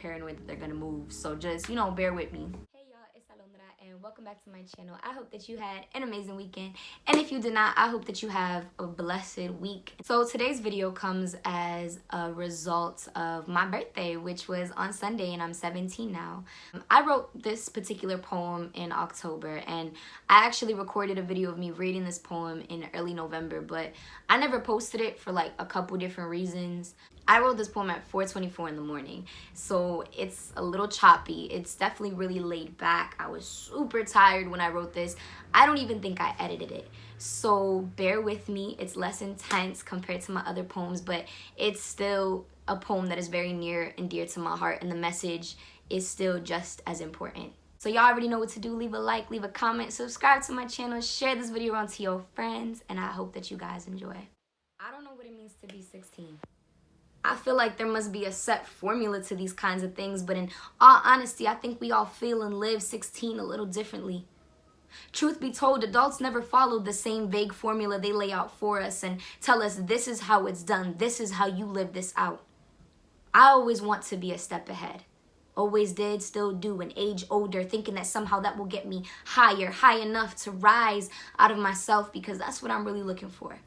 paranoid that they're gonna move. So just, you know, bear with me. Hey y'all, it's Alondra and welcome back to my channel. I hope that you had an amazing weekend. And if you did not, I hope that you have a blessed week. So today's video comes as a result of my birthday, which was on Sunday, and I'm 17 now. I wrote this particular poem in October, and I actually recorded a video of me reading this poem in early November, but I never posted it for like a couple different reasons. I wrote this poem at 4:24 in the morning, so it's a little choppy. It's definitely really laid back. I was super tired when I wrote this. I don't even think I edited it, so bear with me. It's less intense compared to my other poems, but it's still a poem that is very near and dear to my heart, and the message is still just as important. So y'all already know what to do. Leave a like, leave a comment, subscribe to my channel, share this video around to your friends, and I hope that you guys enjoy. I don't know what it means to be 16. I feel like there must be a set formula to these kinds of things, but in all honesty, I think we all feel and live 16 a little differently. Truth be told, adults never follow the same vague formula they lay out for us and tell us this is how it's done, this is how you live this out. I always want to be a step ahead. Always did, still do, and age older, thinking that somehow that will get me higher, high enough to rise out of myself, because that's what I'm really looking for.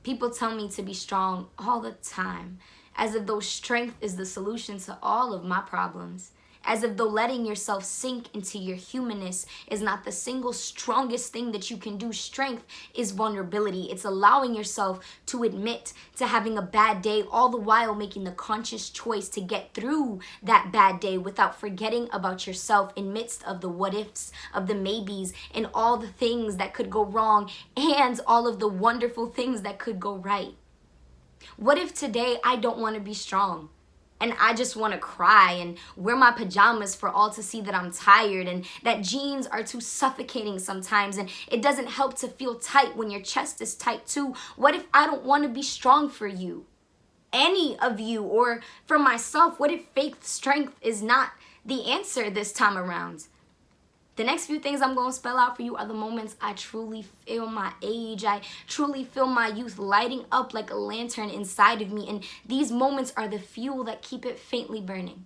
People tell me to be strong all the time, as if though strength is the solution to all of my problems. As if though letting yourself sink into your humanness is not the single strongest thing that you can do. Strength is vulnerability. It's allowing yourself to admit to having a bad day, all the while making the conscious choice to get through that bad day without forgetting about yourself in midst of the what ifs, of the maybes, and all the things that could go wrong and all of the wonderful things that could go right. What if today I don't want to be strong? And I just want to cry and wear my pajamas for all to see that I'm tired and that jeans are too suffocating sometimes, and it doesn't help to feel tight when your chest is tight too. What if I don't want to be strong for you? Any of you, or for myself? What if fake strength is not the answer this time around? The next few things I'm going to spell out for you are the moments I truly feel my age. I truly feel my youth lighting up like a lantern inside of me. And these moments are the fuel that keep it faintly burning.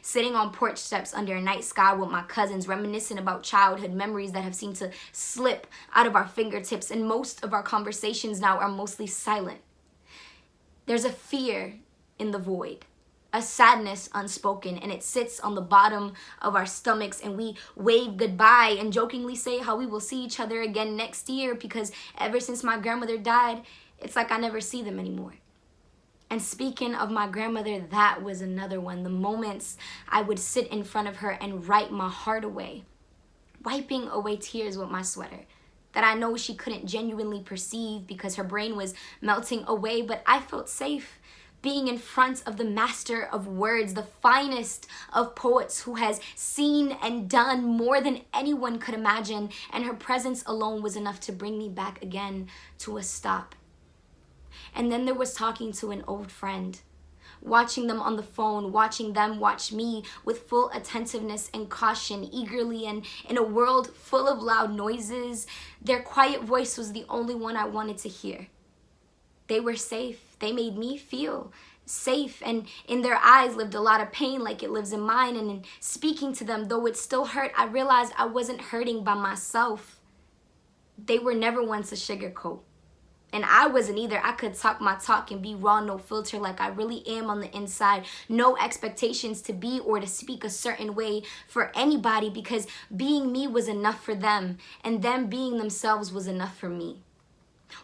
Sitting on porch steps under a night sky with my cousins, reminiscing about childhood memories that have seemed to slip out of our fingertips. And most of our conversations now are mostly silent. There's a fear in the void. A sadness unspoken, and it sits on the bottom of our stomachs, and we wave goodbye and jokingly say how we will see each other again next year, because ever since my grandmother died, it's like I never see them anymore. And speaking of my grandmother, that was another one. The moments I would sit in front of her and write my heart away, wiping away tears with my sweater that I know she couldn't genuinely perceive because her brain was melting away, but I felt safe being in front of the master of words, the finest of poets, who has seen and done more than anyone could imagine, and her presence alone was enough to bring me back again to a stop. And then there was talking to an old friend, watching them on the phone, watching them watch me with full attentiveness and caution, eagerly, and in a world full of loud noises, their quiet voice was the only one I wanted to hear. They were safe. They made me feel safe, and in their eyes lived a lot of pain like it lives in mine. And in speaking to them, though it still hurt, I realized I wasn't hurting by myself. They were never ones to sugarcoat, and I wasn't either. I could talk my talk and be raw, no filter, like I really am on the inside. No expectations to be or to speak a certain way for anybody, because being me was enough for them, and them being themselves was enough for me.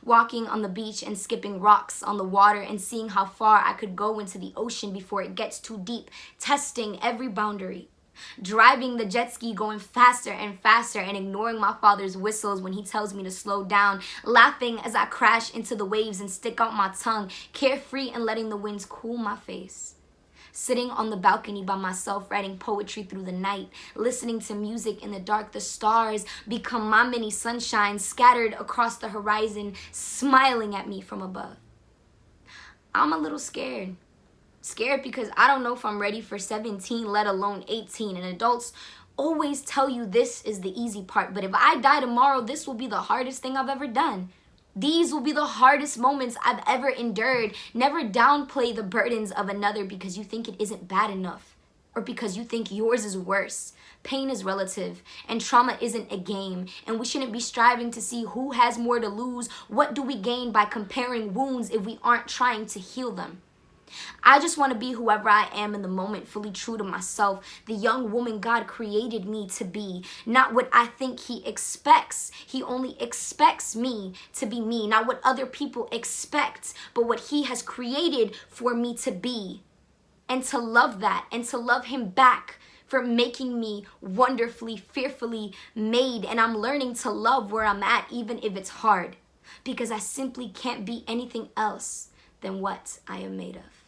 Walking on the beach and skipping rocks on the water and seeing how far I could go into the ocean before it gets too deep, testing every boundary. Driving the jet ski, going faster and faster, and ignoring my father's whistles when he tells me to slow down. Laughing as I crash into the waves and stick out my tongue, carefree and letting the winds cool my face. Sitting on the balcony by myself, writing poetry through the night, listening to music in the dark. The stars become my mini sunshine scattered across the horizon, smiling at me from above. I'm a little scared. Scared because I don't know if I'm ready for 17, let alone 18. And adults always tell you this is the easy part, but if I die tomorrow, this will be the hardest thing I've ever done. These will be the hardest moments I've ever endured. Never downplay the burdens of another because you think it isn't bad enough. or because you think yours is worse. Pain is relative, and trauma isn't a game, and we shouldn't be striving to see who has more to lose. What do we gain by comparing wounds if we aren't trying to heal them? I just want to be whoever I am in the moment, fully true to myself, the young woman God created me to be, not what I think He expects. He only expects me to be me, not what other people expect, but what He has created for me to be. And to love that, and to love Him back for making me wonderfully, fearfully made. And I'm learning to love where I'm at, even if it's hard, because I simply can't be anything else than what I am made of.